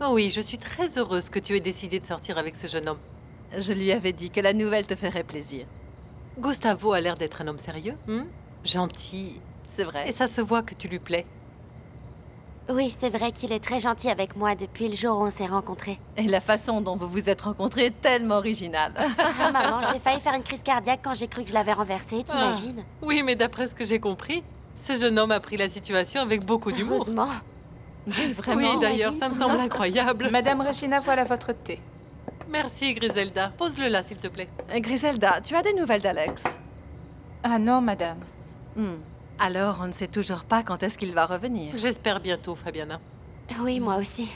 Oh oui, je suis très heureuse que tu aies décidé de sortir avec ce jeune homme. Je lui avais dit que la nouvelle te ferait plaisir. Gustavo a l'air d'être un homme sérieux, gentil, C'est vrai. et ça se voit que tu lui plais. Oui, c'est vrai qu'il est très gentil avec moi depuis le jour où on s'est rencontrés. Et la façon dont vous vous êtes rencontrés est tellement originale. Ah, maman, j'ai failli faire une crise cardiaque quand j'ai cru que je l'avais renversé, t'imagines? Oui, mais d'après ce que j'ai compris, ce jeune homme a pris la situation avec beaucoup d'humour. Heureusement. Oui, vraiment. Oui, d'ailleurs, ça me semble incroyable. Madame Regina, voilà votre thé. Merci, Griselda. Pose-le là, s'il te plaît. Griselda, tu as des nouvelles d'Alex? Ah non, madame. Alors, on ne sait toujours pas quand est-ce qu'il va revenir. J'espère bientôt, Fabiana. Oui, moi aussi.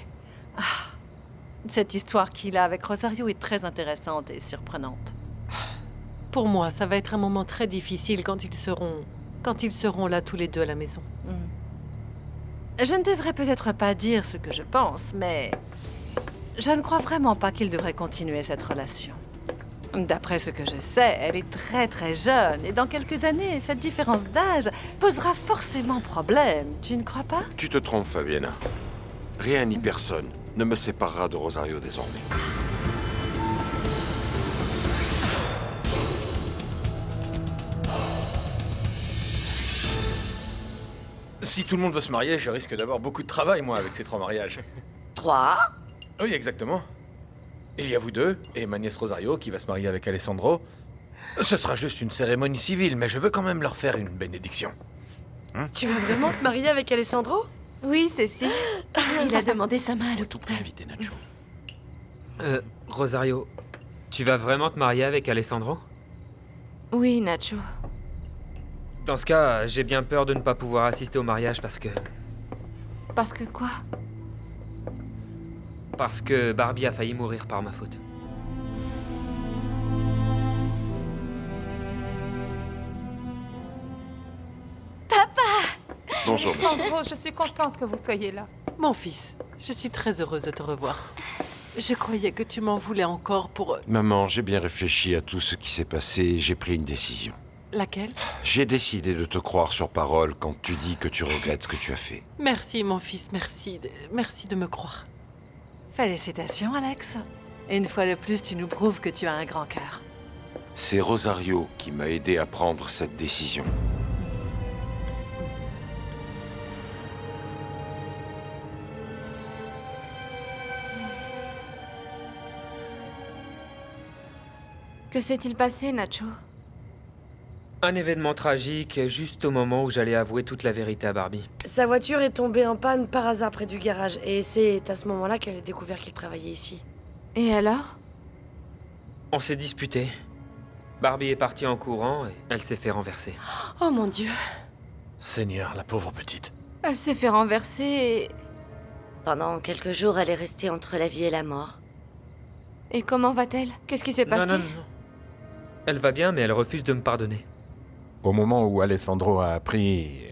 Cette histoire qu'il a avec Rosario est très intéressante et surprenante. Pour moi, ça va être un moment très difficile quand ils seront là tous les deux à la maison. Je ne devrais peut-être pas dire ce que je pense, mais je ne crois vraiment pas qu'il devrait continuer cette relation. D'après ce que je sais, elle est très très jeune et dans quelques années, cette différence d'âge posera forcément problème. Tu ne crois pas? Tu te trompes, Fabiana. Rien ni personne ne me séparera de Rosario désormais. Si tout le monde veut se marier, je risque d'avoir beaucoup de travail, moi, avec ces 3 mariages. 3? Oui, exactement. Il y a vous deux, et ma nièce Rosario, qui va se marier avec Alessandro. Ce sera juste une cérémonie civile, mais je veux quand même leur faire une bénédiction. Tu vas vraiment te marier avec Alessandro? Oui, Cécile. Il a demandé sa main à l'hôpital. Inviter Nacho. Rosario, tu vas vraiment te marier avec Alessandro? Oui, Nacho. Dans ce cas, j'ai bien peur de ne pas pouvoir assister au mariage parce que Quoi? Barbie a failli mourir par ma faute. Bonjour, monsieur. Sandro, je suis contente que vous soyez là. Mon fils, je suis très heureuse de te revoir. Je croyais que tu m'en voulais encore pour... Maman, j'ai bien réfléchi à tout ce qui s'est passé et j'ai pris une décision. Laquelle? J'ai décidé de te croire sur parole quand tu dis que tu regrettes ce que tu as fait. Merci, mon fils, merci. Merci de me croire. Félicitations, Alex. Une fois de plus, tu nous prouves que tu as un grand cœur. C'est Rosario qui m'a aidé à prendre cette décision. Que s'est-il passé, Nacho? Un événement tragique, juste au moment où j'allais avouer toute la vérité à Barbie. Sa voiture est tombée en panne par hasard près du garage, et c'est à ce moment-là qu'elle a découvert qu'il travaillait ici. Et alors? On s'est disputé. Barbie est partie en courant et elle s'est fait renverser. Oh mon Dieu! Seigneur, la pauvre petite. Elle s'est fait renverser et... Pendant quelques jours, elle est restée entre la vie et la mort. Et comment va-t-elle? Qu'est-ce qui s'est passé? Non. Elle va bien, mais elle refuse de me pardonner. Au moment où Alessandro a appris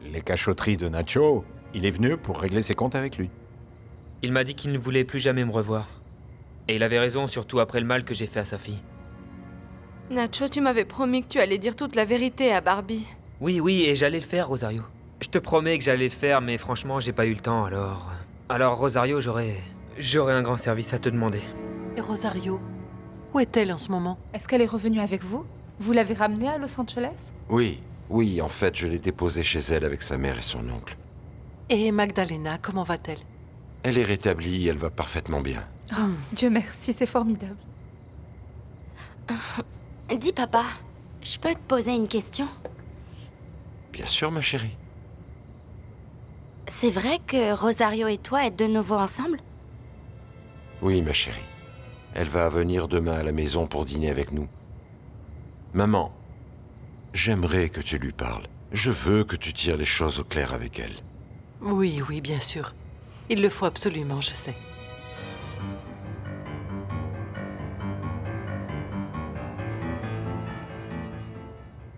les cachotteries de Nacho, il est venu pour régler ses comptes avec lui. Il m'a dit qu'il ne voulait plus jamais me revoir. Et il avait raison, surtout après le mal que j'ai fait à sa fille. Nacho, tu m'avais promis que tu allais dire toute la vérité à Barbie. Oui, et j'allais le faire, Rosario. Je te promets que j'allais le faire, mais franchement, j'ai pas eu le temps, alors... Alors, Rosario, j'aurais un grand service à te demander. Et Rosario, où est-elle en ce moment? Est-ce qu'elle est revenue avec vous? Vous l'avez ramenée à Los Angeles? Oui, en fait, je l'ai déposée chez elle avec sa mère et son oncle. Et Magdalena, comment va-t-elle? Elle est rétablie, elle va parfaitement bien. Dieu merci, c'est formidable. Dis, papa, je peux te poser une question? Bien sûr, ma chérie. C'est vrai que Rosario et toi êtes de nouveau ensemble? Oui, ma chérie. Elle va venir demain à la maison pour dîner avec nous. Maman, j'aimerais que tu lui parles. Je veux que tu tires les choses au clair avec elle. Oui, oui, bien sûr. Il le faut absolument, je sais.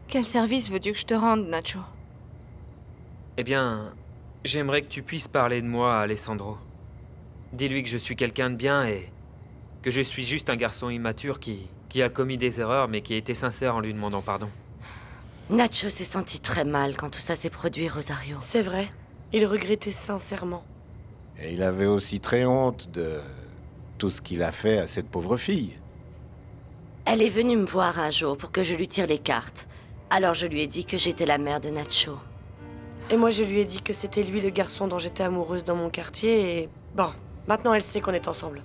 Quel service veux-tu que je te rende, Nacho? Eh bien, j'aimerais que tu puisses parler de moi à Alessandro. Dis-lui que je suis quelqu'un de bien et que je suis juste un garçon immature qui a commis des erreurs mais qui a été sincère en lui demandant pardon. Nacho s'est senti très mal quand tout ça s'est produit, Rosario. C'est vrai. Il regrettait sincèrement. Et il avait aussi très honte de tout ce qu'il a fait à cette pauvre fille. Elle est venue me voir un jour pour que je lui tire les cartes. Alors je lui ai dit que j'étais la mère de Nacho. Et moi, je lui ai dit que c'était lui le garçon dont j'étais amoureuse dans mon quartier et... Bon, maintenant elle sait qu'on est ensemble.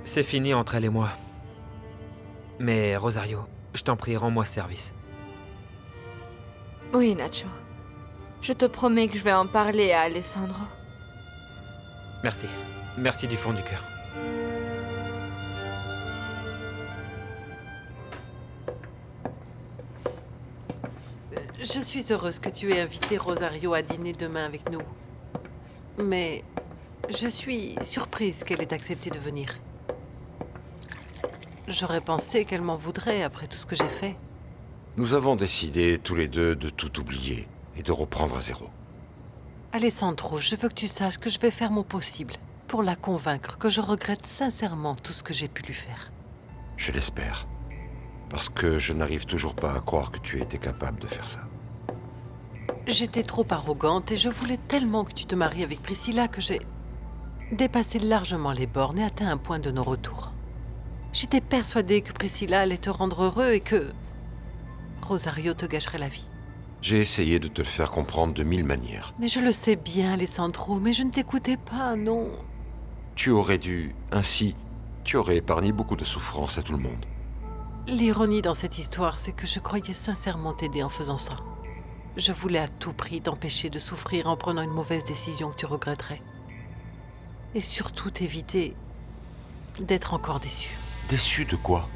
C'est fini entre elle et moi. Mais Rosario, je t'en prie, rends-moi ce service. Oui, Nacho. Je te promets que je vais en parler à Alessandro. Merci. Merci du fond du cœur. Je suis heureuse que tu aies invité Rosario à dîner demain avec nous. Mais je suis surprise qu'elle ait accepté de venir. J'aurais pensé qu'elle m'en voudrait après tout ce que j'ai fait. Nous avons décidé tous les deux de tout oublier et de reprendre à zéro. Alessandro, je veux que tu saches que je vais faire mon possible pour la convaincre que je regrette sincèrement tout ce que j'ai pu lui faire. Je l'espère. Parce que je n'arrive toujours pas à croire que tu aies été capable de faire ça. J'étais trop arrogante et je voulais tellement que tu te maries avec Priscilla que j'ai dépassé largement les bornes et atteint un point de non-retour. J'étais persuadée que Priscilla allait te rendre heureux et que Rosario te gâcherait la vie. J'ai essayé de te le faire comprendre de 1000 manières. Mais je le sais bien, Alessandro, mais je ne t'écoutais pas, non. Tu aurais dû, ainsi, tu aurais épargné beaucoup de souffrance à tout le monde. L'ironie dans cette histoire, c'est que je croyais sincèrement t'aider en faisant ça. Je voulais à tout prix t'empêcher de souffrir en prenant une mauvaise décision que tu regretterais. Et surtout t'éviter d'être encore déçu. Déçu de quoi?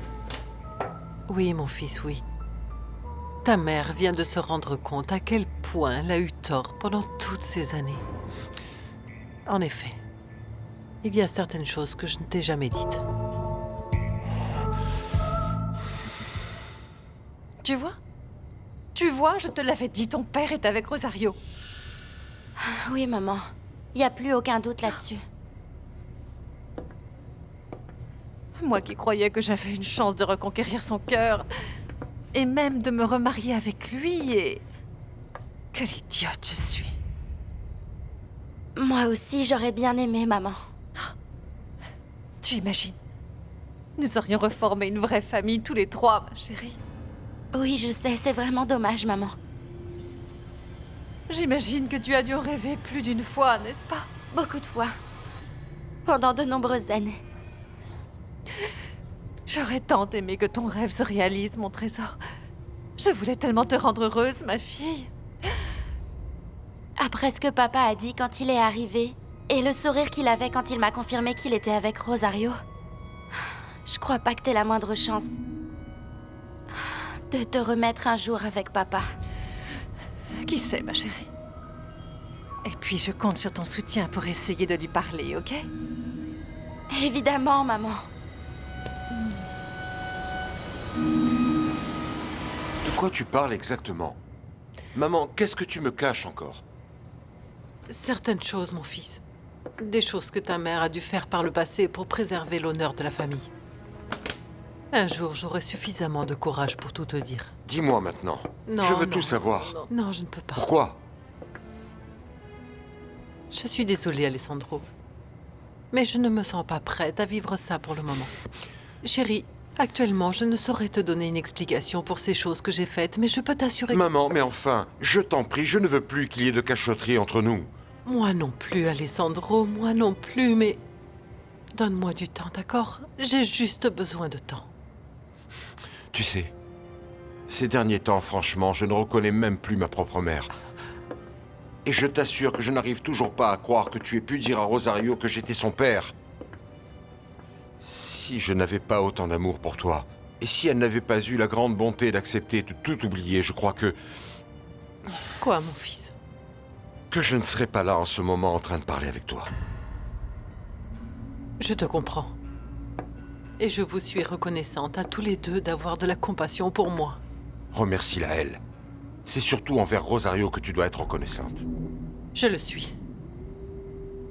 Oui, mon fils, oui. Ta mère vient de se rendre compte à quel point elle a eu tort pendant toutes ces années. En effet, il y a certaines choses que je ne t'ai jamais dites. Tu vois? Tu vois, je te l'avais dit, ton père est avec Rosario. Oui, maman. Il n'y a plus aucun doute là-dessus. Moi qui croyais que j'avais une chance de reconquérir son cœur. Et même de me remarier avec lui et... Quelle idiote je suis. Moi aussi, j'aurais bien aimé, maman. Tu imagines? Nous aurions reformé une vraie famille tous les trois, ma chérie. Oui, je sais, c'est vraiment dommage, maman. J'imagine que tu as dû en rêver plus d'une fois, n'est-ce pas? Beaucoup de fois. Pendant de nombreuses années. J'aurais tant aimé que ton rêve se réalise, mon trésor. Je voulais tellement te rendre heureuse, ma fille. Après ce que papa a dit quand il est arrivé, et le sourire qu'il avait quand il m'a confirmé qu'il était avec Rosario, je crois pas que t'aies la moindre chance de te remettre un jour avec papa. Qui sait, ma chérie? Et puis je compte sur ton soutien pour essayer de lui parler, ok? Évidemment, maman. De quoi tu parles exactement? Maman, qu'est-ce que tu me caches encore? Certaines choses, mon fils. Des choses que ta mère a dû faire par le passé pour préserver l'honneur de la famille. Un jour, j'aurai suffisamment de courage pour tout te dire. Dis-moi maintenant. Non, Je veux non, tout savoir. Non, je ne peux pas. Pourquoi? Je suis désolée, Alessandro. Mais je ne me sens pas prête à vivre ça pour le moment. Chérie, actuellement, je ne saurais te donner une explication pour ces choses que j'ai faites, mais je peux t'assurer que... Maman, mais enfin, je t'en prie, je ne veux plus qu'il y ait de cachotterie entre nous. Moi non plus, Alessandro, moi non plus, mais... Donne-moi du temps, d'accord? J'ai juste besoin de temps. Tu sais, ces derniers temps, franchement, je ne reconnais même plus ma propre mère. Et je t'assure que je n'arrive toujours pas à croire que tu aies pu dire à Rosario que j'étais son père. Si je n'avais pas autant d'amour pour toi, et si elle n'avait pas eu la grande bonté d'accepter de tout oublier, je crois que Quoi, mon fils? je ne serais pas là en ce moment en train de parler avec toi. Je te comprends. Et je vous suis reconnaissante à tous les deux d'avoir de la compassion pour moi. Remercie-la, elle. C'est surtout envers Rosario que tu dois être reconnaissante. Je le suis.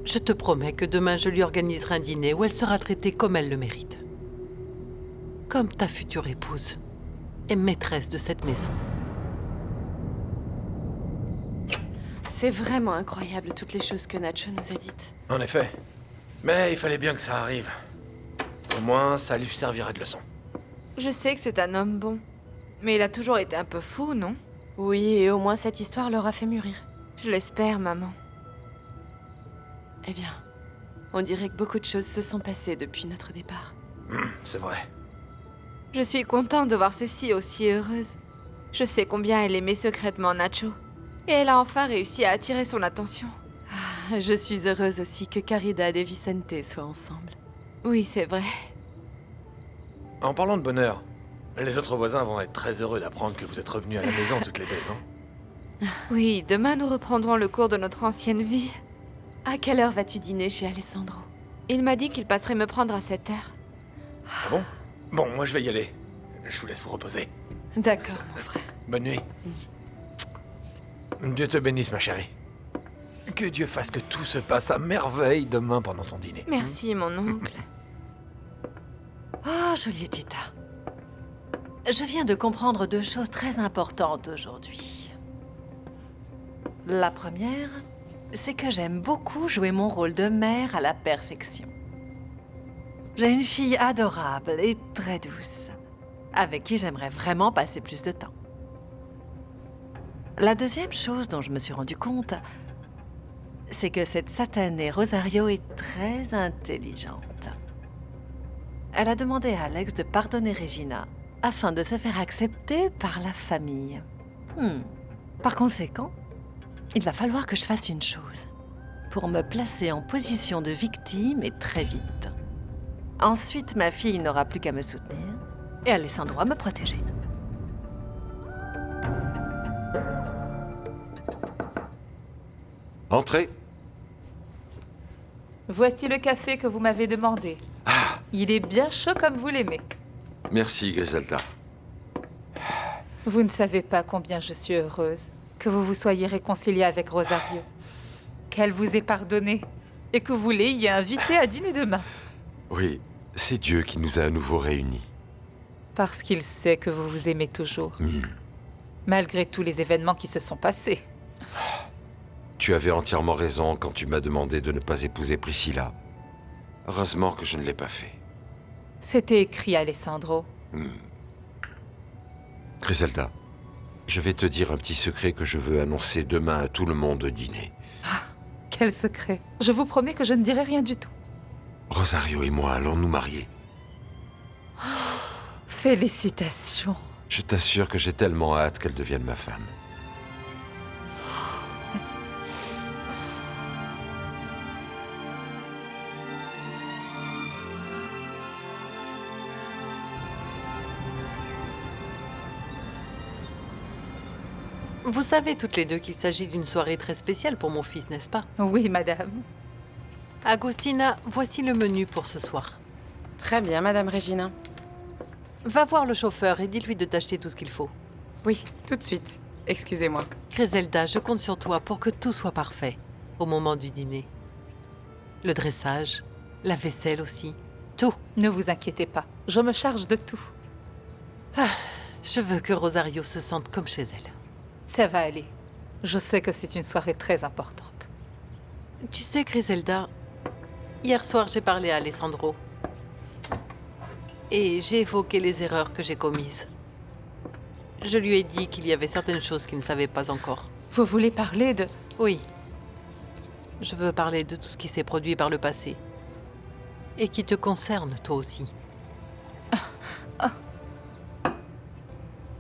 Je te promets que demain je lui organiserai un dîner où elle sera traitée comme elle le mérite. Comme ta future épouse et maîtresse de cette maison. C'est vraiment incroyable toutes les choses que Nacho nous a dites. En effet. Mais il fallait bien que ça arrive. Au moins, ça lui servira de leçon. Je sais que c'est un homme bon. Mais il a toujours été un peu fou, non? Oui, et au moins cette histoire leur a fait mûrir. Je l'espère, maman. Eh bien, on dirait que beaucoup de choses se sont passées depuis notre départ. C'est vrai. Je suis contente de voir Cécile aussi heureuse. Je sais combien elle aimait secrètement Nacho. Et elle a enfin réussi à attirer son attention. Je suis heureuse aussi que Caridad et Vicente soient ensemble. Oui, c'est vrai. En parlant de bonheur, les autres voisins vont être très heureux d'apprendre que vous êtes revenus à la maison toutes les deux, non? Oui, demain nous reprendrons le cours de notre ancienne vie. À quelle heure vas-tu dîner chez Alessandro? Il m'a dit qu'il passerait me prendre à 7 heures. Ah bon? Bon, moi je vais y aller. Je vous laisse vous reposer. D'accord, mon frère. Bonne nuit. Dieu te bénisse, ma chérie. Que Dieu fasse que tout se passe à merveille demain pendant ton dîner. Merci, mon oncle. Oh, Julietita. Je viens de comprendre deux choses très importantes aujourd'hui. La première, c'est que j'aime beaucoup jouer mon rôle de mère à la perfection. J'ai une fille adorable et très douce, avec qui j'aimerais vraiment passer plus de temps. La deuxième chose dont je me suis rendu compte, c'est que cette satanée Rosario est très intelligente. Elle a demandé à Alex de pardonner Regina afin de se faire accepter par la famille. Par conséquent, il va falloir que je fasse une chose pour me placer en position de victime et très vite. Ensuite, ma fille n'aura plus qu'à me soutenir et Alessandro à me protéger. Entrez. Voici le café que vous m'avez demandé. Il est bien chaud comme vous l'aimez. Merci, Griselda. Vous ne savez pas combien je suis heureuse que vous vous soyez réconciliée avec Rosario, qu'elle vous ait pardonné et que vous l'ayez invitée à dîner demain. Oui, c'est Dieu qui nous a à nouveau réunis. Parce qu'il sait que vous vous aimez toujours, malgré tous les événements qui se sont passés. Tu avais entièrement raison quand tu m'as demandé de ne pas épouser Priscilla. Heureusement que je ne l'ai pas fait. C'était écrit, Alessandro. Griselda, je vais te dire un petit secret que je veux annoncer demain à tout le monde au dîner. Quel secret! Je vous promets que je ne dirai rien du tout. Rosario et moi allons nous marier. Félicitations. Je t'assure que j'ai tellement hâte qu'elle devienne ma femme. Vous savez toutes les deux qu'il s'agit d'une soirée très spéciale pour mon fils, n'est-ce pas? Oui, madame. Agustina, voici le menu pour ce soir. Très bien, Madame Regina. Va voir le chauffeur et dis-lui de t'acheter tout ce qu'il faut. Oui, tout de suite. Excusez-moi. Griselda, je compte sur toi pour que tout soit parfait au moment du dîner. Le dressage, la vaisselle aussi, tout. Ne vous inquiétez pas, je me charge de tout. Je veux que Rosario se sente comme chez elle. Ça va aller. Je sais que c'est une soirée très importante. Tu sais, Griselda, hier soir j'ai parlé à Alessandro. Et j'ai évoqué les erreurs que j'ai commises. Je lui ai dit qu'il y avait certaines choses qu'il ne savait pas encore. Vous voulez parler de... Oui. Je veux parler de tout ce qui s'est produit par le passé. Et qui te concerne, toi aussi.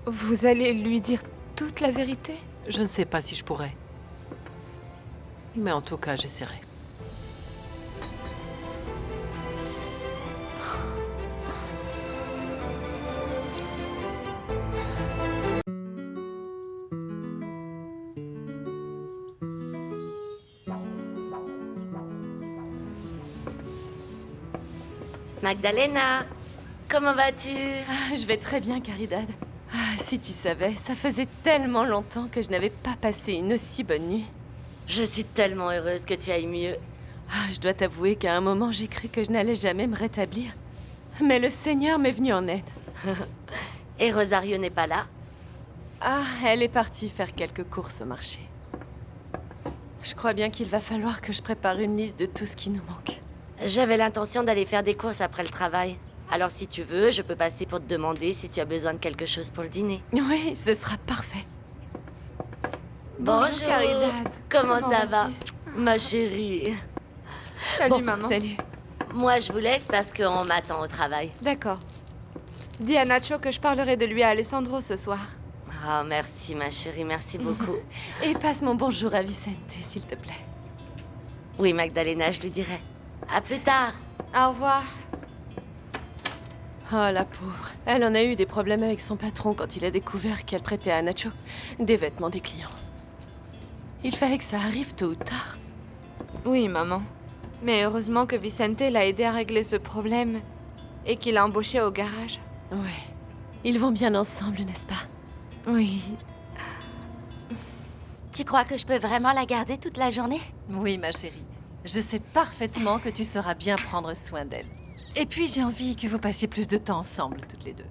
Vous allez lui dire toute la vérité? Je ne sais pas si je pourrais. Mais en tout cas, j'essaierai. Magdalena, comment vas-tu? Je vais très bien, Caridad. Si tu savais, ça faisait tellement longtemps que je n'avais pas passé une aussi bonne nuit. Je suis tellement heureuse que tu ailles mieux. Je dois t'avouer qu'à un moment, j'ai cru que je n'allais jamais me rétablir. Mais le Seigneur m'est venu en aide. Et Rosario n'est pas là? Elle est partie faire quelques courses au marché. Je crois bien qu'il va falloir que je prépare une liste de tout ce qui nous manque. J'avais l'intention d'aller faire des courses après le travail. Alors si tu veux, je peux passer pour te demander si tu as besoin de quelque chose pour le dîner. Oui, ce sera parfait. Bonjour, Caridad. Comment ça vas-tu? va, ma chérie? Salut, maman. Salut. Moi, je vous laisse parce qu'on m'attend au travail. D'accord. Dis à Nacho que je parlerai de lui à Alessandro ce soir. Ah, merci, ma chérie, merci beaucoup. Et passe mon bonjour à Vicente, s'il te plaît. Oui, Magdalena, je lui dirai. À plus tard. Au revoir. Oh, la pauvre. Elle en a eu des problèmes avec son patron quand il a découvert qu'elle prêtait à Nacho des vêtements des clients. Il fallait que ça arrive tôt ou tard. Oui, maman. Mais heureusement que Vicente l'a aidé à régler ce problème et qu'il l'a embauché au garage. Ouais. Ils vont bien ensemble, n'est-ce pas? Oui. Tu crois que je peux vraiment la garder toute la journée? Oui, ma chérie. Je sais parfaitement que tu sauras bien prendre soin d'elle. Et puis, j'ai envie que vous passiez plus de temps ensemble, toutes les deux.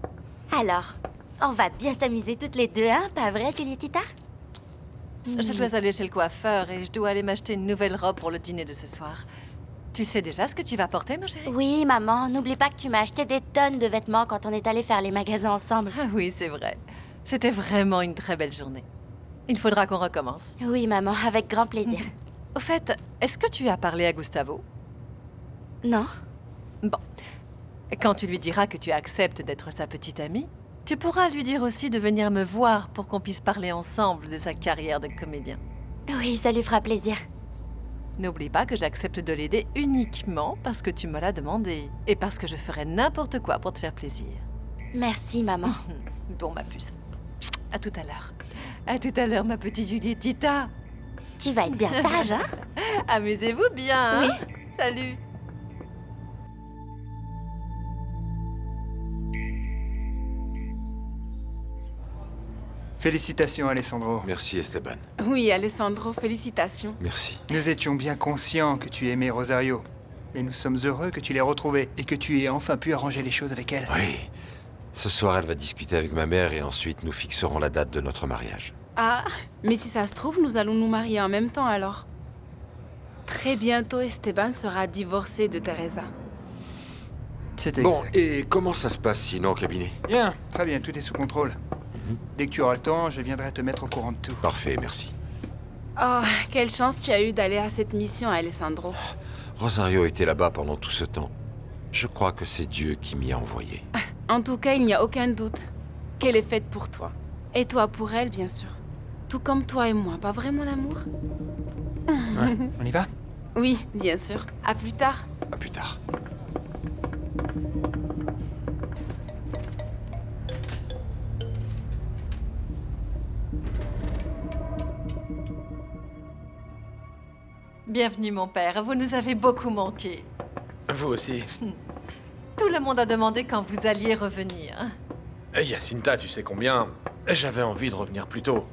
Alors, on va bien s'amuser toutes les deux, hein? Pas vrai, Julietita? Je dois aller chez le coiffeur et je dois aller m'acheter une nouvelle robe pour le dîner de ce soir. Tu sais déjà ce que tu vas porter, ma chérie? Oui, maman, n'oublie pas que tu m'as acheté des tonnes de vêtements quand on est allé faire les magasins ensemble. Ah oui, c'est vrai. C'était vraiment une très belle journée. Il faudra qu'on recommence. Oui, maman, avec grand plaisir. Au fait, est-ce que tu as parlé à Gustavo? Non? Bon. Quand tu lui diras que tu acceptes d'être sa petite amie, tu pourras lui dire aussi de venir me voir pour qu'on puisse parler ensemble de sa carrière de comédien. Oui, ça lui fera plaisir. N'oublie pas que j'accepte de l'aider uniquement parce que tu me l'as demandé et parce que je ferai n'importe quoi pour te faire plaisir. Merci, maman. Bon, ma puce. À tout à l'heure. À tout à l'heure, ma petite Julietita. Tu vas être bien sage, hein? Amusez-vous bien, hein? Oui. Salut. Félicitations, Alessandro. Merci, Esteban. Oui, Alessandro, félicitations. Merci. Nous étions bien conscients que tu aimais Rosario. Mais nous sommes heureux que tu l'aies retrouvée et que tu aies enfin pu arranger les choses avec elle. Oui. Ce soir, elle va discuter avec ma mère et ensuite nous fixerons la date de notre mariage. Ah, mais si ça se trouve, nous allons nous marier en même temps alors. Très bientôt, Esteban sera divorcé de Teresa. C'est Bon, exact. et comment ça se passe sinon au cabinet? Bien, très bien, tout est sous contrôle. Dès que tu auras le temps, je viendrai te mettre au courant de tout. Parfait, merci. Oh, quelle chance tu as eu d'aller à cette mission, Alessandro. Rosario était là-bas pendant tout ce temps. Je crois que c'est Dieu qui m'y a envoyé. En tout cas, il n'y a aucun doute qu'elle est faite pour toi. Et toi pour elle, bien sûr. Tout comme toi et moi, pas vrai, mon amour? Ouais, on y va? Oui, bien sûr. À plus tard. À plus tard. Bienvenue, mon père. Vous nous avez beaucoup manqué. Vous aussi. Tout le monde a demandé quand vous alliez revenir. Jacinta, tu sais combien j'avais envie de revenir plus tôt.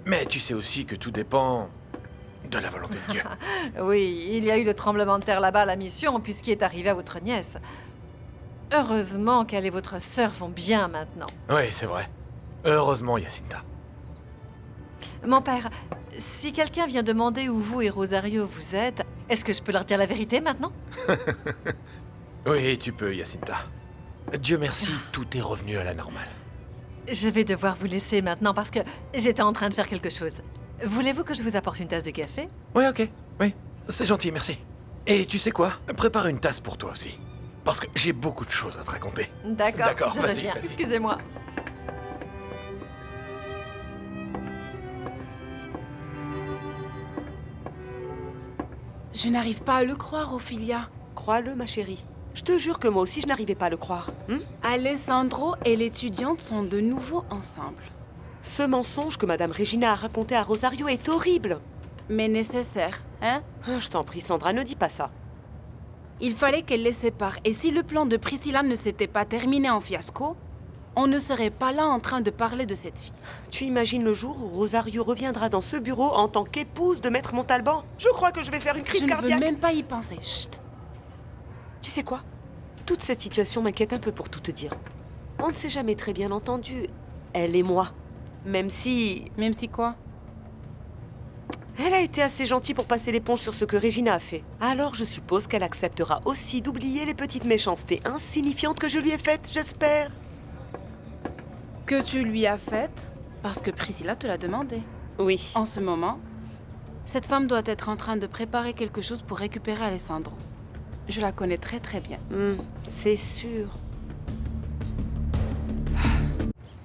Mais tu sais aussi que tout dépend de la volonté de Dieu. Oui, il y a eu le tremblement de terre là-bas à la mission, puisqu'il est arrivé à votre nièce. Heureusement qu'elle et votre sœur vont bien maintenant. Oui, c'est vrai. Heureusement, Jacinta. Mon père, si quelqu'un vient demander où vous et Rosario vous êtes, est-ce que je peux leur dire la vérité maintenant? Oui, tu peux, Jacinta. Dieu merci, tout est revenu à la normale. Je vais devoir vous laisser maintenant parce que j'étais en train de faire quelque chose. Voulez-vous que je vous apporte une tasse de café? Oui, ok. Oui, c'est gentil, merci. Et tu sais quoi? Prépare une tasse pour toi aussi. Parce que j'ai beaucoup de choses à te raconter. D'accord, je vas-y, reviens. vas-y. Excusez-moi. Je n'arrive pas à le croire, Ophelia. Crois-le, ma chérie. Je te jure que moi aussi, je n'arrivais pas à le croire. Alessandro et l'étudiante sont de nouveau ensemble. Ce mensonge que Madame Regina a raconté à Rosario est horrible. Mais nécessaire, hein? Je t'en prie, Sandra, ne dis pas ça. Il fallait qu'elle les sépare. Et si le plan de Priscilla ne s'était pas terminé en fiasco, on ne serait pas là en train de parler de cette fille. Tu imagines le jour où Rosario reviendra dans ce bureau en tant qu'épouse de Maître Montalban? Je crois que je vais faire une crise cardiaque. Je ne veux même pas y penser. Chut! Tu sais quoi? Toute cette situation m'inquiète un peu pour tout te dire. On ne s'est jamais très bien entendu, elle et moi. Même si... Même si quoi? Elle a été assez gentille pour passer l'éponge sur ce que Regina a fait. Alors je suppose qu'elle acceptera aussi d'oublier les petites méchancetés insignifiantes que je lui ai faites, j'espère. Que tu lui as faites parce que Priscilla te l'a demandé. Oui. En ce moment, cette femme doit être en train de préparer quelque chose pour récupérer Alessandro. Je la connais très très bien. C'est sûr.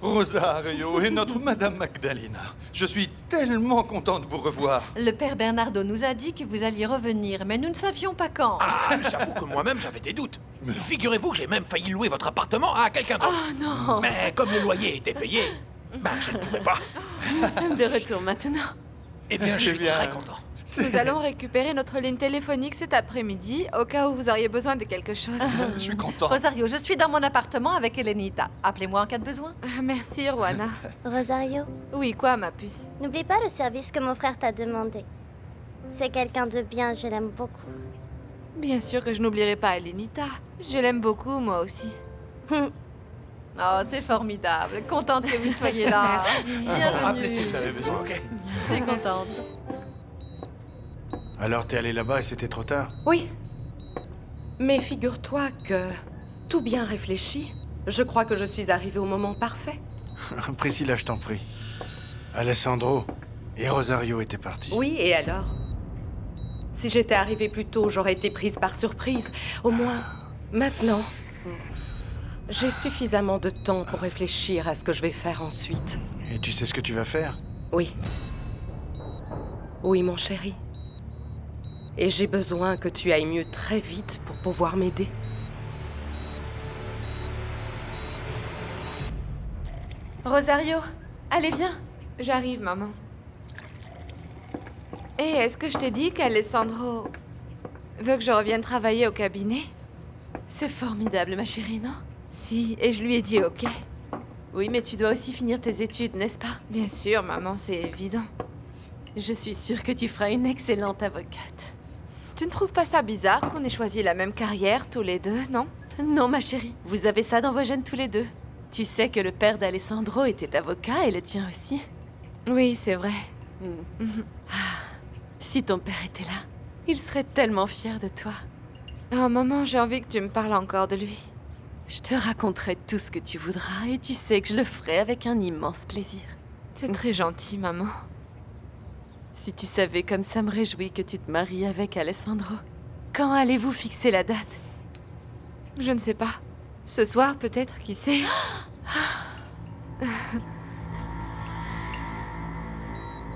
Rosario et notre Madame Magdalena. Je suis tellement content de vous revoir. Le père Bernardo nous a dit que vous alliez revenir, mais nous ne savions pas quand. Ah, j'avoue que moi-même j'avais des doutes. Figurez-vous que j'ai même failli louer votre appartement à quelqu'un d'autre. Oh non! Mais comme le loyer était payé, je ne pouvais pas. Nous sommes de retour maintenant. Eh bien, je suis très content. Nous allons récupérer notre ligne téléphonique cet après-midi, au cas où vous auriez besoin de quelque chose. Je suis content. Rosario, je suis dans mon appartement avec Elenita. Appelez-moi en cas de besoin. Merci, Ruana. Rosario, Oui, quoi, ma puce? n'oublie pas le service que mon frère t'a demandé. C'est quelqu'un de bien, je l'aime beaucoup. Bien sûr que je n'oublierai pas Elenita. Je l'aime beaucoup, moi aussi. Oh, c'est formidable. Contente que vous soyez là. Bienvenue. Appelez si vous avez besoin, ok? Je suis contente. Alors t'es allé là-bas et c'était trop tard? Oui. Mais figure-toi que, tout bien réfléchi, je crois que je suis arrivée au moment parfait. Priscilla, je t'en prie. Alessandro et Rosario étaient partis. Oui, et alors? Si j'étais arrivée plus tôt, j'aurais été prise par surprise. Au moins, maintenant, j'ai suffisamment de temps pour réfléchir à ce que je vais faire ensuite. Et tu sais ce que tu vas faire? Oui. Oui, mon chéri. Et j'ai besoin que tu ailles mieux très vite pour pouvoir m'aider. Rosario, allez, viens. J'arrive, maman. Et est-ce que je t'ai dit qu'Alessandro veut que je revienne travailler au cabinet? C'est formidable, ma chérie, non? Si, et je lui ai dit ok. Oui, mais tu dois aussi finir tes études, n'est-ce pas? Bien sûr, maman, c'est évident. Je suis sûre que tu feras une excellente avocate. Tu ne trouves pas ça bizarre qu'on ait choisi la même carrière tous les deux, non? Non, ma chérie, vous avez ça dans vos gènes tous les deux. Tu sais que le père d'Alessandro était avocat et le tien aussi. Oui, c'est vrai. Si ton père était là, il serait tellement fier de toi. Oh, maman, j'ai envie que tu me parles encore de lui. Je te raconterai tout ce que tu voudras et tu sais que je le ferai avec un immense plaisir. C'est très gentil, maman. Si tu savais comme ça me réjouit que tu te maries avec Alessandro. Quand allez-vous fixer la date? Je ne sais pas. Ce soir, peut-être, qui sait?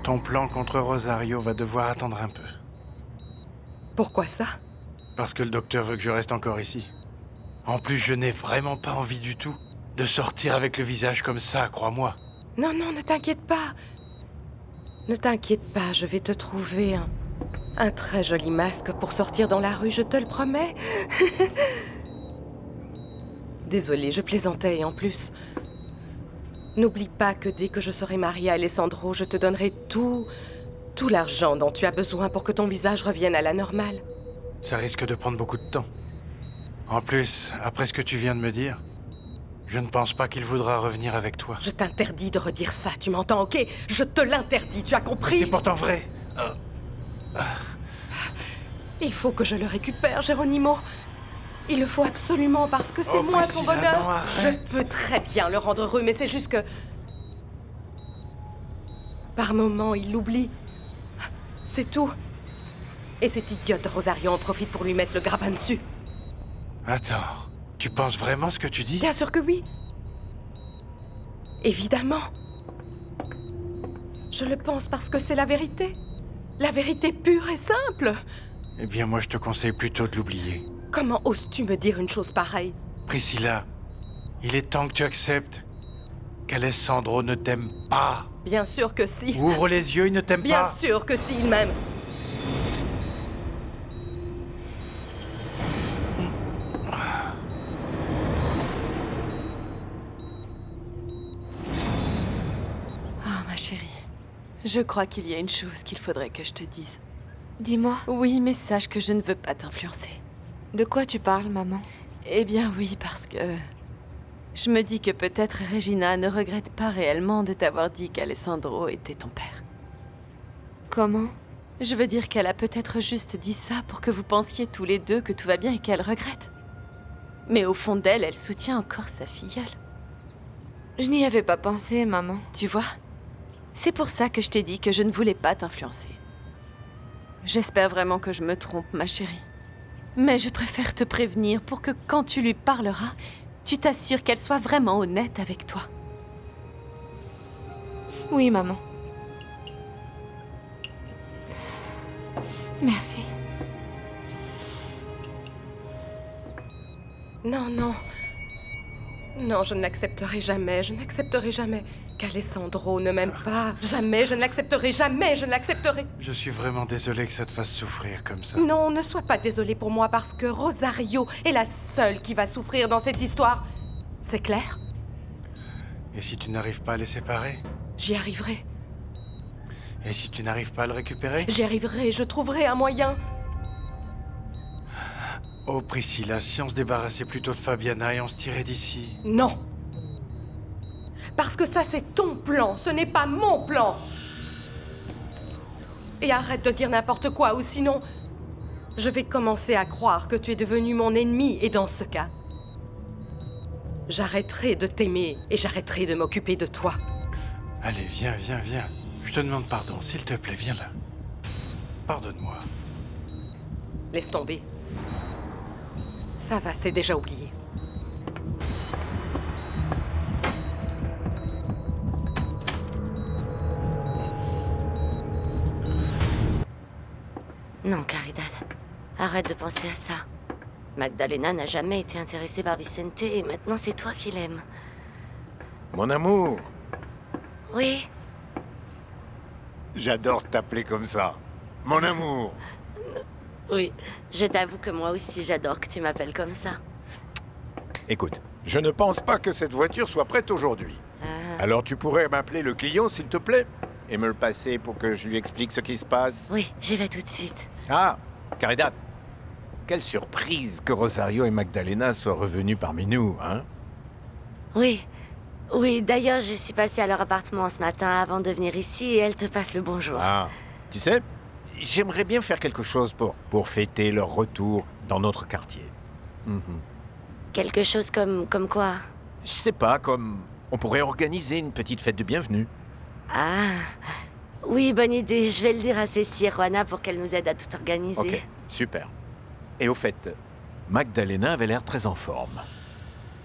Ton plan contre Rosario va devoir attendre un peu. Pourquoi ça? Parce que le docteur veut que je reste encore ici. En plus, je n'ai vraiment pas envie du tout de sortir avec le visage comme ça, crois-moi. Non, non, ne t'inquiète pas. Ne t'inquiète pas, je vais te trouver un très joli masque pour sortir dans la rue, je te le promets. Désolée, je plaisantais et en plus... N'oublie pas que dès que je serai mariée à Alessandro, je te donnerai tout l'argent dont tu as besoin pour que ton visage revienne à la normale. Ça risque de prendre beaucoup de temps. En plus, après ce que tu viens de me dire, je ne pense pas qu'il voudra revenir avec toi. Je t'interdis de redire ça, tu m'entends, ok? Je te l'interdis, tu as compris? C'est pourtant vrai. Il faut que je le récupère, Geronimo. Il le faut absolument parce que c'est moi son bonheur. Non, je peux très bien le rendre heureux, mais c'est juste que... Par moments, il l'oublie. C'est tout. Et cette idiote de Rosario en profite pour lui mettre le grappin dessus. Attends, tu penses vraiment ce que tu dis? Bien sûr que oui. Évidemment. Je le pense parce que c'est la vérité. La vérité pure et simple. Eh bien, moi, je te conseille plutôt de l'oublier. Comment oses-tu me dire une chose pareille? Priscilla, il est temps que tu acceptes qu'Alessandro ne t'aime pas. Bien sûr que si. Ouvre les yeux, il ne t'aime pas. Bien sûr que si, il m'aime. Oh, ma chérie. Je crois qu'il y a une chose qu'il faudrait que je te dise. Dis-moi. Oui, mais sache que je ne veux pas t'influencer. De quoi tu parles, maman? Eh bien oui, parce que... Je me dis que peut-être Regina ne regrette pas réellement de t'avoir dit qu'Alessandro était ton père. Comment? Je veux dire qu'elle a peut-être juste dit ça pour que vous pensiez tous les deux que tout va bien et qu'elle regrette. Mais au fond d'elle, elle soutient encore sa filleule. Je n'y avais pas pensé, maman. Tu vois? C'est pour ça que je t'ai dit que je ne voulais pas t'influencer. J'espère vraiment que je me trompe, ma chérie. Mais je préfère te prévenir pour que quand tu lui parleras, tu t'assures qu'elle soit vraiment honnête avec toi. Oui, maman. Merci. Non, non. Non, je ne l'accepterai jamais. Je n'accepterai jamais qu'Alessandro ne m'aime pas. Jamais, je ne l'accepterai jamais. Je ne l'accepterai. Je suis vraiment désolé que ça te fasse souffrir comme ça. Non, ne sois pas désolé pour moi parce que Rosario est la seule qui va souffrir dans cette histoire. C'est clair? Et si tu n'arrives pas à les séparer? J'y arriverai. Et si tu n'arrives pas à le récupérer? J'y arriverai, je trouverai un moyen. Oh Priscilla, si on se débarrassait plutôt de Fabiana et on se tirait d'ici? Non. Parce que ça, c'est ton plan, ce n'est pas mon plan. Et arrête de dire n'importe quoi, ou sinon, je vais commencer à croire que tu es devenu mon ennemi, et dans ce cas, j'arrêterai de t'aimer et j'arrêterai de m'occuper de toi. Allez, viens, viens, viens. Je te demande pardon, s'il te plaît, viens là. Pardonne-moi. Laisse tomber. Ça va, c'est déjà oublié. Non, Caridad. Arrête de penser à ça. Magdalena n'a jamais été intéressée par Vicente et maintenant c'est toi qui l'aimes. Mon amour, Oui, j'adore t'appeler comme ça. Mon amour. oui. Je t'avoue que moi aussi j'adore que tu m'appelles comme ça. Écoute, je ne pense pas que cette voiture soit prête aujourd'hui. Alors tu pourrais m'appeler le client, s'il te plaît, et me le passer pour que je lui explique ce qui se passe. Oui, j'y vais tout de suite. Ah, Caridad, quelle surprise que Rosario et Magdalena soient revenus parmi nous, hein? Oui, oui. D'ailleurs, je suis passée à leur appartement ce matin avant de venir ici et elle te passe le bonjour. Ah, tu sais, j'aimerais bien faire quelque chose pour fêter leur retour dans notre quartier. Quelque chose comme quoi? Je sais pas, comme... On pourrait organiser une petite fête de bienvenue. Ah, oui, bonne idée. Je vais le dire à Cécile et Juana pour qu'elles nous aident à tout organiser. Ok, super. Et au fait, Magdalena avait l'air très en forme.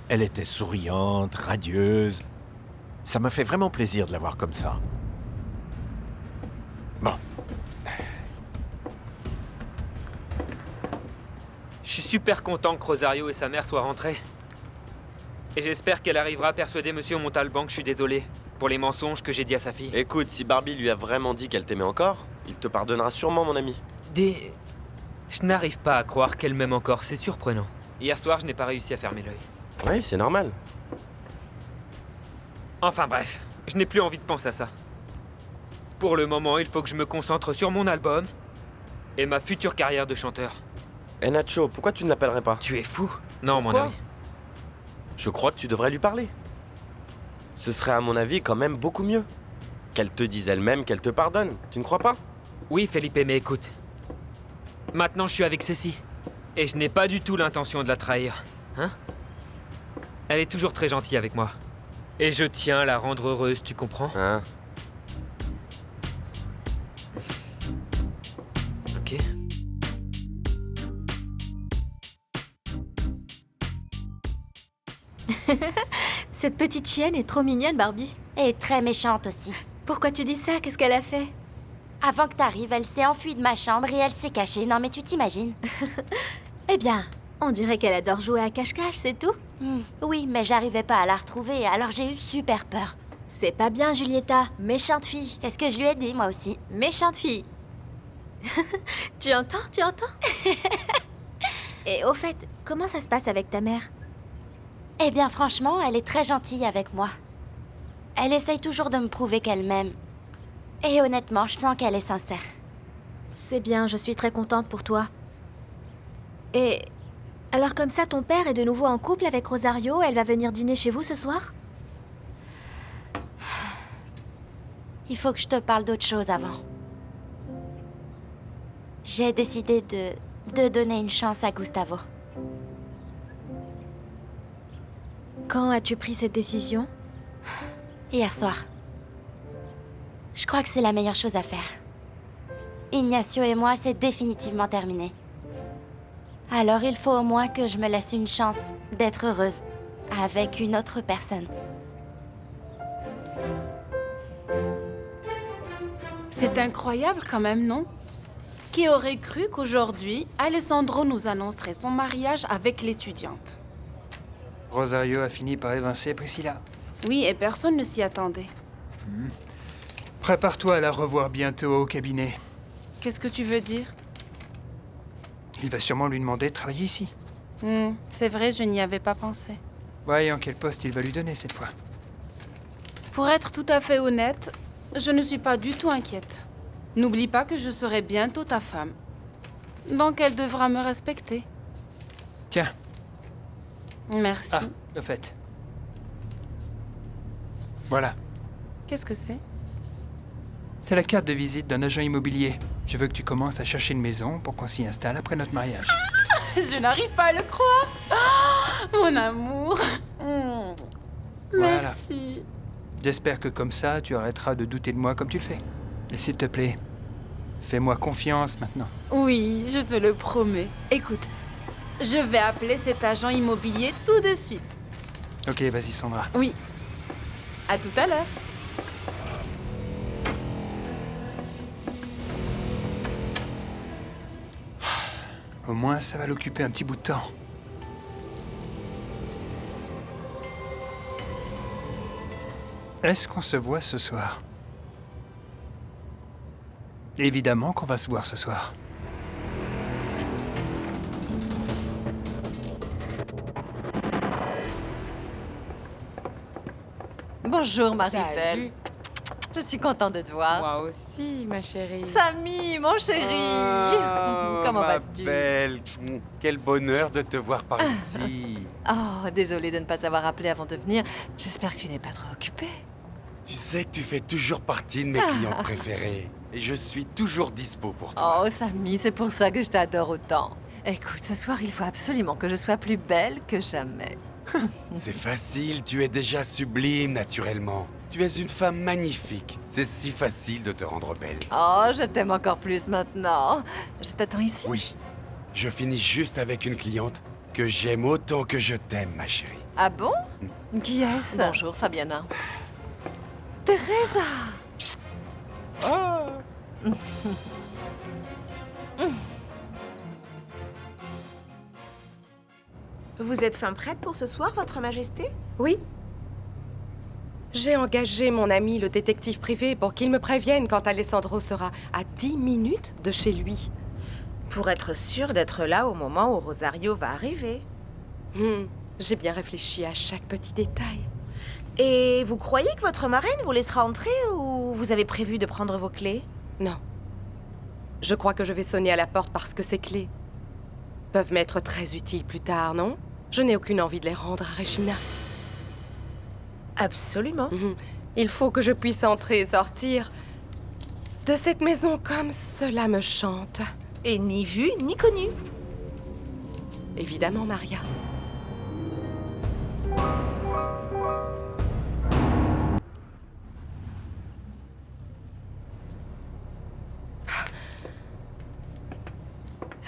Elle était souriante, radieuse. Ça m'a fait vraiment plaisir de la voir comme ça. Bon. Je suis super content que Rosario et sa mère soient rentrés. Et j'espère qu'elle arrivera à persuader Monsieur Montalban que je suis désolé pour les mensonges que j'ai dit à sa fille. Écoute, si Barbie lui a vraiment dit qu'elle t'aimait encore, il te pardonnera sûrement, mon ami. Je n'arrive pas à croire qu'elle m'aime encore, c'est surprenant. Hier soir, je n'ai pas réussi à fermer l'œil. Oui, c'est normal. Enfin bref, je n'ai plus envie de penser à ça. Pour le moment, il faut que je me concentre sur mon album et ma future carrière de chanteur. Eh Nacho, pourquoi tu ne l'appellerais pas? Tu es fou? Non, Pourquoi? mon ami. Je crois que tu devrais lui parler. Ce serait à mon avis quand même beaucoup mieux. Qu'elle te dise elle-même qu'elle te pardonne, tu ne crois pas? Oui, Felipe, mais écoute. Maintenant, je suis avec Cécile. Et je n'ai pas du tout l'intention de la trahir. Hein? Elle est toujours très gentille avec moi. Et je tiens à la rendre heureuse, tu comprends? Hein? Cette petite chienne est trop mignonne, Barbie. Et très méchante aussi. Pourquoi tu dis ça? Qu'est-ce qu'elle a fait? Avant que t'arrives, elle s'est enfuie de ma chambre et elle s'est cachée. Non mais tu t'imagines? Eh bien, on dirait qu'elle adore jouer à cache-cache, c'est tout. Oui, mais j'arrivais pas à la retrouver, alors j'ai eu super peur. C'est pas bien, Julieta. Méchante fille. C'est ce que je lui ai dit, moi aussi. Méchante fille. Tu entends? Tu entends? Et au fait, comment ça se passe avec ta mère? Eh bien, franchement, elle est très gentille avec moi. Elle essaye toujours de me prouver qu'elle m'aime. Et honnêtement, je sens qu'elle est sincère. C'est bien, je suis très contente pour toi. Et alors comme ça, ton père est de nouveau en couple avec Rosario, elle va venir dîner chez vous ce soir? Il faut que je te parle d'autre chose avant. J'ai décidé de donner une chance à Gustavo. Quand as-tu pris cette décision? Hier soir. Je crois que c'est la meilleure chose à faire. Ignacio et moi, c'est définitivement terminé. Alors il faut au moins que je me laisse une chance d'être heureuse avec une autre personne. C'est incroyable quand même, non? Qui aurait cru qu'aujourd'hui, Alessandro nous annoncerait son mariage avec l'étudiante? Rosario a fini par évincer Priscilla. Oui, et personne ne s'y attendait. Prépare-toi à la revoir bientôt au cabinet. Qu'est-ce que tu veux dire? Il va sûrement lui demander de travailler ici. C'est vrai, je n'y avais pas pensé. Voyons quel poste il va lui donner cette fois. Pour être tout à fait honnête, je ne suis pas du tout inquiète. N'oublie pas que je serai bientôt ta femme. Donc elle devra me respecter. Tiens. Merci. Ah, au fait. Voilà. Qu'est-ce que c'est? C'est la carte de visite d'un agent immobilier. Je veux que tu commences à chercher une maison pour qu'on s'y installe après notre mariage. Je n'arrive pas à le croire. Mon amour. Voilà. Merci. J'espère que comme ça, tu arrêteras de douter de moi comme tu le fais. Et s'il te plaît, fais-moi confiance maintenant. Oui, je te le promets. Écoute, je vais appeler cet agent immobilier tout de suite. Ok, vas-y Sandra. Oui. À tout à l'heure. Au moins, ça va l'occuper un petit bout de temps. Est-ce qu'on se voit ce soir? Évidemment qu'on va se voir ce soir. Bonjour, Marie-Belle. Je suis contente de te voir. Moi aussi, ma chérie. Samy, mon chéri. Comment vas-tu? Belle, quel bonheur de te voir par ici. Oh, désolée de ne pas avoir appelé avant de venir. J'espère que tu n'es pas trop occupée. Tu sais que tu fais toujours partie de mes clientes préférées. Et je suis toujours dispo pour toi. Oh, Samy, c'est pour ça que je t'adore autant. Écoute, ce soir, il faut absolument que je sois plus belle que jamais. C'est facile, tu es déjà sublime naturellement. Tu es une femme magnifique. C'est si facile de te rendre belle. Oh, je t'aime encore plus maintenant. Je t'attends ici? Oui. Je finis juste avec une cliente que j'aime autant que je t'aime, ma chérie. Ah bon? Qui est-ce? Bonjour, Fabiana. Teresa! Oh! Vous êtes fin prête pour ce soir, Votre Majesté? Oui. J'ai engagé mon ami le détective privé pour qu'il me prévienne quand Alessandro sera à 10 minutes de chez lui. Pour être sûre d'être là au moment où Rosario va arriver. J'ai bien réfléchi à chaque petit détail. Et vous croyez que votre marraine vous laissera entrer ou vous avez prévu de prendre vos clés? Non. Je crois que je vais sonner à la porte parce que ces clés peuvent m'être très utiles plus tard, non? Je n'ai aucune envie de les rendre à Regina. Absolument. Il faut que je puisse entrer et sortir de cette maison comme cela me chante. Et ni vu, ni connu. Évidemment, Maria.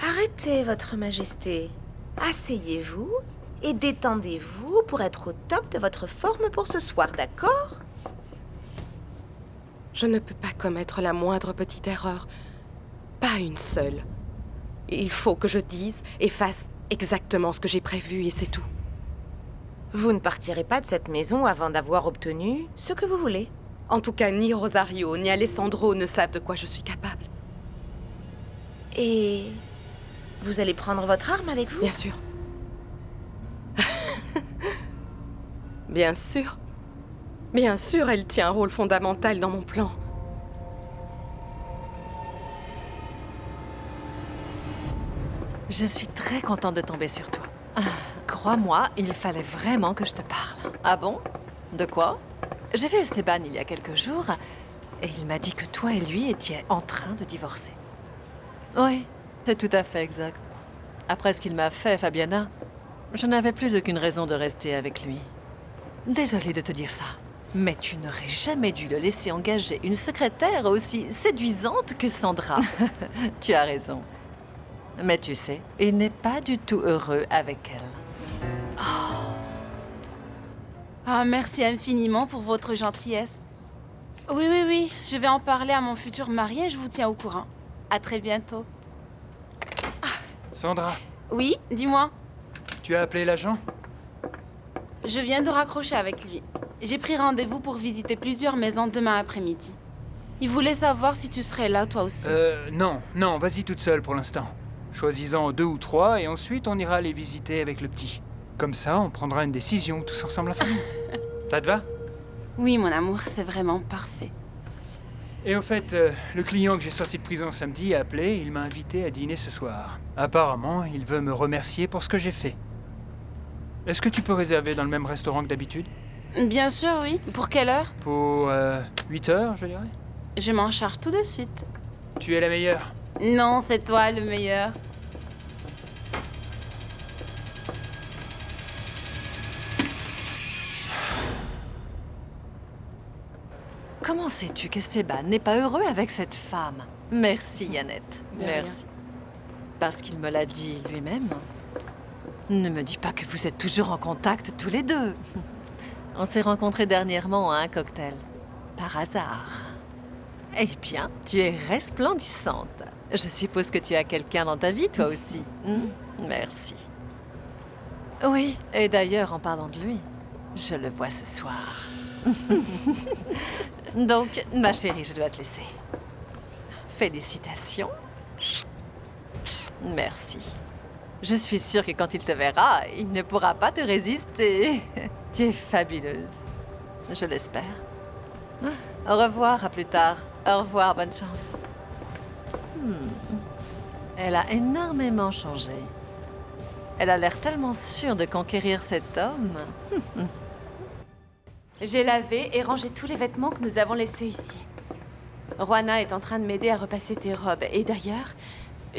Arrêtez, Votre Majesté. Asseyez-vous Et détendez-vous pour être au top de votre forme pour ce soir, d'accord? Je ne peux pas commettre la moindre petite erreur. Pas une seule. Il faut que je dise et fasse exactement ce que j'ai prévu et c'est tout. Vous ne partirez pas de cette maison avant d'avoir obtenu ce que vous voulez. En tout cas, ni Rosario ni Alessandro ne savent de quoi je suis capable. Et vous allez prendre votre arme avec vous? Bien sûr. Bien sûr. Bien sûr, elle tient un rôle fondamental dans mon plan. Je suis très contente de tomber sur toi. Ah, crois-moi, il fallait vraiment que je te parle. Ah bon? De quoi? J'ai vu Esteban il y a quelques jours et il m'a dit que toi et lui étiez en train de divorcer. Oui, c'est tout à fait exact. Après ce qu'il m'a fait, Fabiana, je n'avais plus aucune raison de rester avec lui. Désolée de te dire ça, mais tu n'aurais jamais dû le laisser engager une secrétaire aussi séduisante que Sandra. Tu as raison. Mais tu sais, il n'est pas du tout heureux avec elle. Ah, merci infiniment pour votre gentillesse. Oui, je vais en parler à mon futur mari et je vous tiens au courant. À très bientôt. Sandra, Oui, dis-moi. tu as appelé l'agent? Je viens de raccrocher avec lui. J'ai pris rendez-vous pour visiter plusieurs maisons demain après-midi. Il voulait savoir si tu serais là, toi aussi. Non, vas-y toute seule pour l'instant. Choisis-en 2 ou 3 et ensuite on ira les visiter avec le petit. Comme ça, on prendra une décision tous ensemble en famille. Ça te va? Oui, mon amour, c'est vraiment parfait. Et au fait, le client que j'ai sorti de prison samedi a appelé et il m'a invité à dîner ce soir. Apparemment, il veut me remercier pour ce que j'ai fait. Est-ce que tu peux réserver dans le même restaurant que d'habitude? Bien sûr, oui. Pour quelle heure? Pour 8 heures, je dirais. Je m'en charge tout de suite. Tu es la meilleure. Non, c'est toi le meilleur. Comment sais-tu qu'Esteban n'est pas heureux avec cette femme? Merci, Yannette. De Merci. Parce qu'il me l'a dit lui-même. Ne me dis pas que vous êtes toujours en contact tous les deux. On s'est rencontrés dernièrement à un cocktail. Par hasard. Eh bien, tu es resplendissante. Je suppose que tu as quelqu'un dans ta vie, toi aussi. Merci. Oui, et d'ailleurs, en parlant de lui, je le vois ce soir. Donc, ma chérie, je dois te laisser. Félicitations. Merci. Je suis sûre que quand il te verra, il ne pourra pas te résister. Tu es fabuleuse. Je l'espère. Au revoir, à plus tard. Au revoir, bonne chance. Elle a énormément changé. Elle a l'air tellement sûre de conquérir cet homme. J'ai lavé et rangé tous les vêtements que nous avons laissés ici. Juana est en train de m'aider à repasser tes robes. Et d'ailleurs,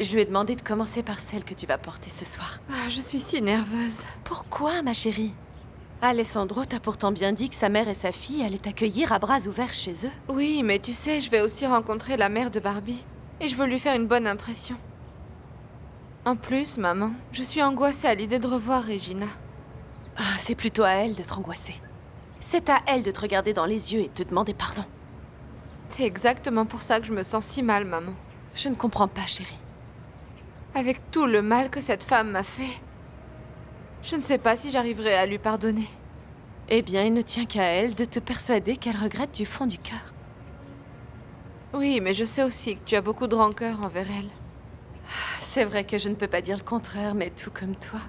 je lui ai demandé de commencer par celle que tu vas porter ce soir. Ah, je suis si nerveuse. Pourquoi, ma chérie? Alessandro t'a pourtant bien dit que sa mère et sa fille allaient t'accueillir à bras ouverts chez eux. Oui, mais tu sais, je vais aussi rencontrer la mère de Barbie. Et je veux lui faire une bonne impression. En plus, maman, je suis angoissée à l'idée de revoir Regina. Ah, c'est plutôt à elle d'être angoissée. C'est à elle de te regarder dans les yeux et de te demander pardon. C'est exactement pour ça que je me sens si mal, maman. Je ne comprends pas, chérie. Avec tout le mal que cette femme m'a fait, je ne sais pas si j'arriverai à lui pardonner. Eh bien, il ne tient qu'à elle de te persuader qu'elle regrette du fond du cœur. Oui, mais je sais aussi que tu as beaucoup de rancœur envers elle. C'est vrai que je ne peux pas dire le contraire, mais tout comme toi,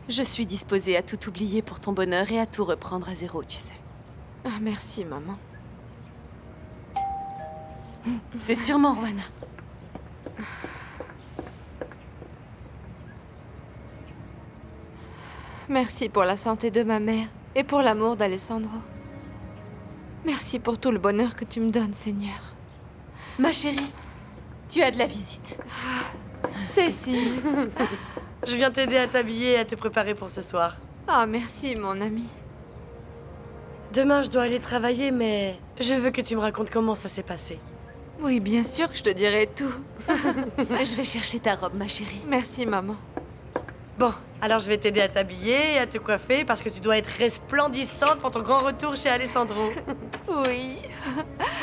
je suis disposée à tout oublier pour ton bonheur et à tout reprendre à zéro, tu sais. Ah, merci, maman. C'est sûrement Juana. Merci pour la santé de ma mère et pour l'amour d'Alessandro. Merci pour tout le bonheur que tu me donnes, Seigneur. Ma chérie, tu as de la visite. Cécile. Je viens t'aider à t'habiller et à te préparer pour ce soir. Ah, merci, mon ami. Demain, je dois aller travailler, mais je veux que tu me racontes comment ça s'est passé. Oui, bien sûr que je te dirai tout. Je vais chercher ta robe, ma chérie. Merci, maman. Bon, alors je vais t'aider à t'habiller et à te coiffer parce que tu dois être resplendissante pour ton grand retour chez Alessandro. Oui.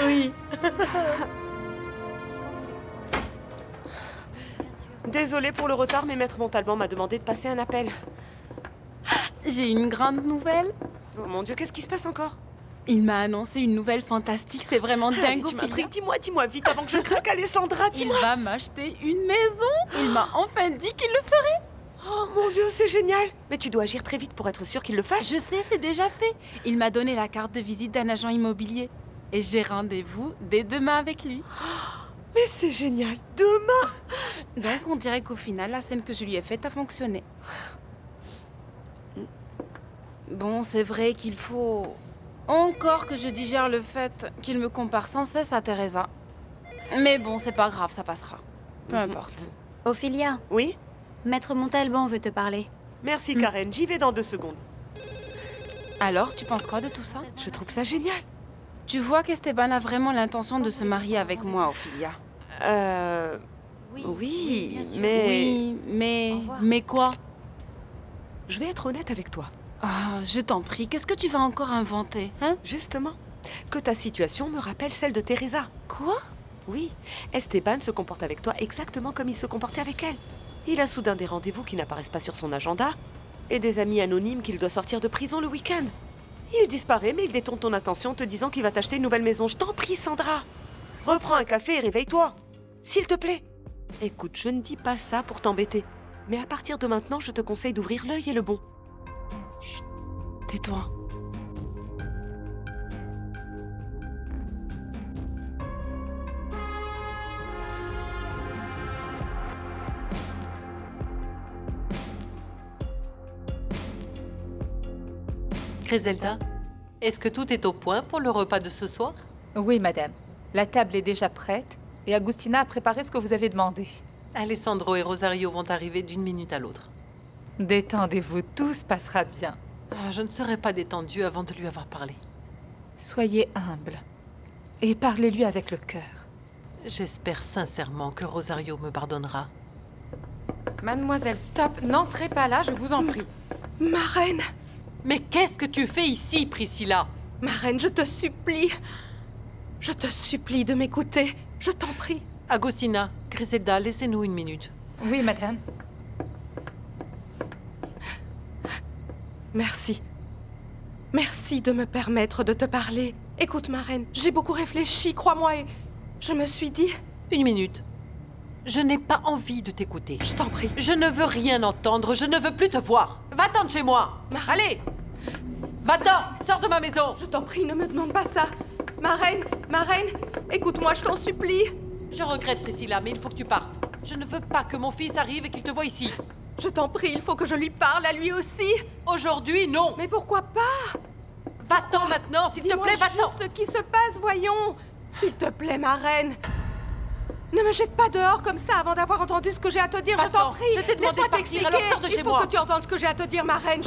Oui. Désolée pour le retard, mais Maître Montalban m'a demandé de passer un appel. J'ai une grande nouvelle. Oh mon Dieu, qu'est-ce qui se passe encore? Il m'a annoncé une nouvelle fantastique, c'est vraiment dingue. Tu m'intrigues, dis-moi vite avant que je craque, Alessandra, dis-moi. Il va m'acheter une maison. Il m'a enfin dit qu'il le ferait. Oh mon Dieu, c'est génial. Mais tu dois agir très vite pour être sûr qu'il le fasse. Je sais, c'est déjà fait. Il m'a donné la carte de visite d'un agent immobilier. Et j'ai rendez-vous dès demain avec lui. Mais c'est génial. Demain. Donc on dirait qu'au final, la scène que je lui ai faite a fonctionné. Bon, c'est vrai qu'il faut encore que je digère le fait qu'il me compare sans cesse à Teresa. Mais bon, c'est pas grave, ça passera. Peu importe. Ophélia. Oui? Maître Montalban veut te parler. Merci Karen, j'y vais dans 2 secondes. Alors, tu penses quoi de tout ça? Je trouve ça génial. Tu vois qu'Esteban a vraiment l'intention de se marier avec moi, Ophélia. Oui, mais... Oui, mais quoi? Je vais être honnête avec toi. Ah, je t'en prie, qu'est-ce que tu vas encore inventer, hein? Justement, que ta situation me rappelle celle de Teresa. Quoi? Oui, Esteban se comporte avec toi exactement comme il se comportait avec elle. Il a soudain des rendez-vous qui n'apparaissent pas sur son agenda et des amis anonymes qu'il doit sortir de prison le week-end. Il disparaît, mais il détourne ton attention te disant qu'il va t'acheter une nouvelle maison. Je t'en prie, Sandra. Reprends un café et réveille-toi. S'il te plaît. Écoute, je ne dis pas ça pour t'embêter. Mais à partir de maintenant, je te conseille d'ouvrir l'œil et le bon. Chut, tais-toi. Griselda, est-ce que tout est au point pour le repas de ce soir? Oui, madame. La table est déjà prête et Agustina a préparé ce que vous avez demandé. Alessandro et Rosario vont arriver d'une minute à l'autre. Détendez-vous, tout se passera bien. Je ne serai pas détendue avant de lui avoir parlé. Soyez humble et parlez-lui avec le cœur. J'espère sincèrement que Rosario me pardonnera. Mademoiselle, stop, n'entrez pas là, je vous en prie. Ma reine! Mais qu'est-ce que tu fais ici, Priscilla? Ma reine, je te supplie. Je te supplie de m'écouter. Je t'en prie. Agustina, Griselda, laissez-nous une minute. Oui, madame. Merci. Merci de me permettre de te parler. Écoute, ma reine, j'ai beaucoup réfléchi, crois-moi, et je me suis dit... Une minute. Je n'ai pas envie de t'écouter. Je t'en prie. Je ne veux rien entendre, je ne veux plus te voir. Va-t'en de chez moi. Allez. Va-t'en, sors de ma maison. Je t'en prie, ne me demande pas ça. Ma reine, écoute-moi, je t'en supplie. Je regrette, Priscilla, mais il faut que tu partes. Je ne veux pas que mon fils arrive et qu'il te voie ici. Je t'en prie, il faut que je lui parle à lui aussi. Aujourd'hui, non. Mais pourquoi pas? Va-t'en maintenant, s'il te plaît, va-t'en. Dis-moi juste ce qui se passe, voyons. S'il te plaît, ma reine. Ne me jette pas dehors comme ça avant d'avoir entendu ce que j'ai à te dire, je t'en prie. Je t'ai demandé de partir, alors sors de chez moi. Il faut que tu entendes ce que j'ai à te dire, ma reine.